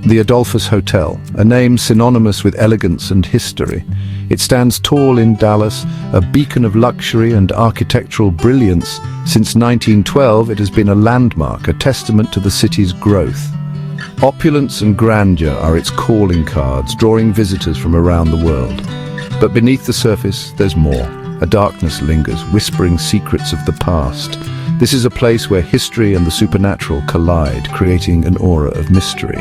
The Adolphus Hotel, a name synonymous with elegance and history. It stands tall in Dallas, a beacon of luxury and architectural brilliance. Since 1912, it has been a landmark, a testament to the city's growth. Opulence and grandeur are its calling cards, drawing visitors from around the world. But beneath the surface, there's more. A darkness lingers, whispering secrets of the past. This is a place where history and the supernatural collide, creating an aura of mystery.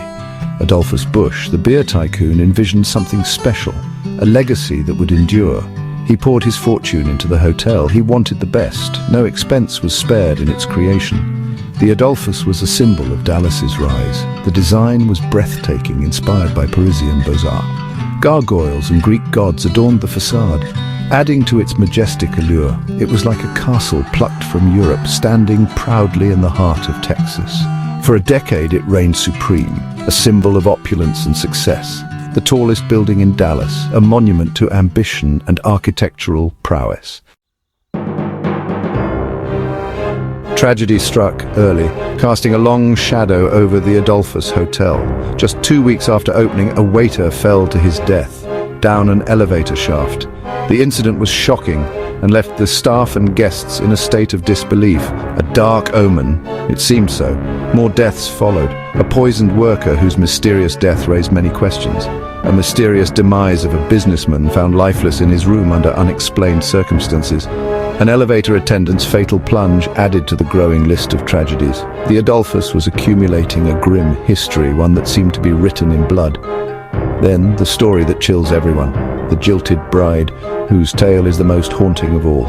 Adolphus Busch, the beer tycoon, envisioned something special, a legacy that would endure. He poured his fortune into the hotel. He wanted the best. No expense was spared in its creation. The Adolphus was a symbol of Dallas's rise. The design was breathtaking, inspired by Parisian beaux-arts. Gargoyles and Greek gods adorned the facade, adding to its majestic allure. It was like a castle plucked from Europe, standing proudly in the heart of Texas. For a decade it reigned supreme, a symbol of opulence and success. The tallest building in Dallas, a monument to ambition and architectural prowess. Tragedy struck early, casting a long shadow over the Adolphus Hotel. Just 2 weeks after opening, a waiter fell to his death down an elevator shaft. The incident was shocking and left the staff and guests in a state of disbelief. A dark omen, it seemed so. More deaths followed. A poisoned worker whose mysterious death raised many questions. A mysterious demise of a businessman found lifeless in his room under unexplained circumstances. An elevator attendant's fatal plunge added to the growing list of tragedies. The Adolphus was accumulating a grim history, one that seemed to be written in blood. Then, the story that chills everyone, the jilted bride, whose tale is the most haunting of all.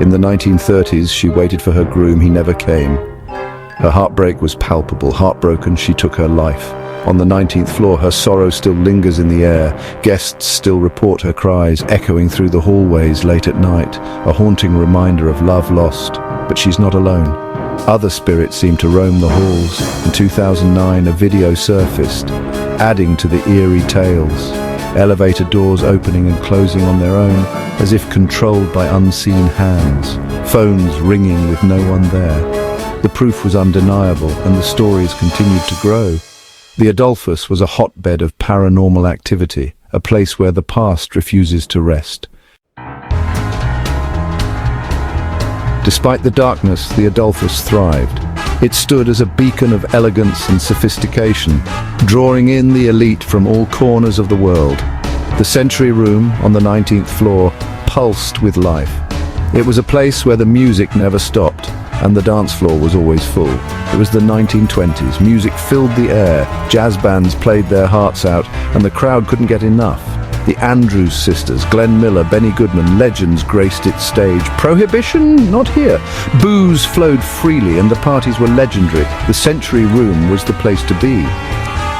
In the 1930s, she waited for her groom. He never came. Her heartbreak was palpable. Heartbroken, she took her life. On the 19th floor, her sorrow still lingers in the air. Guests still report her cries, echoing through the hallways late at night, a haunting reminder of love lost. But she's not alone. Other spirits seem to roam the halls. In 2009, a video surfaced, adding to the eerie tales. Elevator doors opening and closing on their own, as if controlled by unseen hands. Phones ringing with no one there. The proof was undeniable, and the stories continued to grow. The Adolphus was a hotbed of paranormal activity, a place where the past refuses to rest. Despite the darkness, the Adolphus thrived. It stood as a beacon of elegance and sophistication, drawing in the elite from all corners of the world. The Century Room on the 19th floor pulsed with life. It was a place where the music never stopped, and the dance floor was always full. It was the 1920s. Music filled the air, jazz bands played their hearts out, and the crowd couldn't get enough. The Andrews Sisters, Glenn Miller, Benny Goodman, legends graced its stage. Prohibition? Not here. Booze flowed freely and the parties were legendary. The Century Room was the place to be.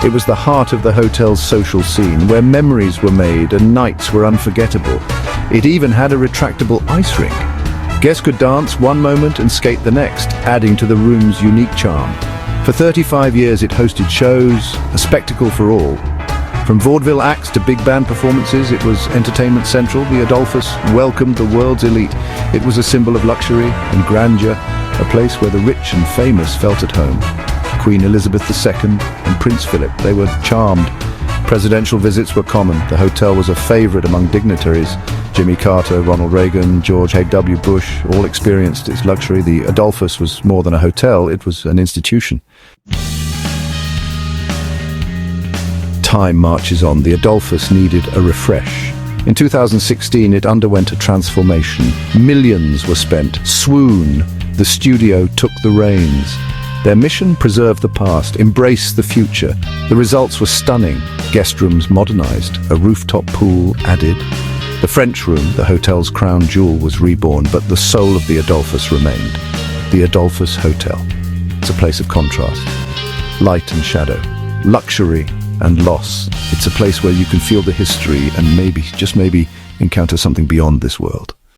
It was the heart of the hotel's social scene, where memories were made and nights were unforgettable. It even had a retractable ice rink. Guests could dance one moment and skate the next, adding to the room's unique charm. For 35 years it hosted shows, a spectacle for all. From vaudeville acts to big band performances, it was entertainment central. The Adolphus welcomed the world's elite. It was a symbol of luxury and grandeur, a place where the rich and famous felt at home. Queen Elizabeth II and Prince Philip, they were charmed. Presidential visits were common. The hotel was a favorite among dignitaries. Jimmy Carter, Ronald Reagan, George H.W. Bush all experienced its luxury. The Adolphus was more than a hotel, it was an institution. Time marches on. The Adolphus needed a refresh. In 2016, it underwent a transformation. Millions were spent. Swoon, the studio took the reins. Their mission: preserve the past, embrace the future. The results were stunning. Guest rooms modernized, a rooftop pool added. The French Room, the hotel's crown jewel, was reborn, but the soul of the Adolphus remained. The Adolphus Hotel. It's a place of contrast. Light and shadow. Luxury and loss. It's a place where you can feel the history and maybe, just maybe, encounter something beyond this world.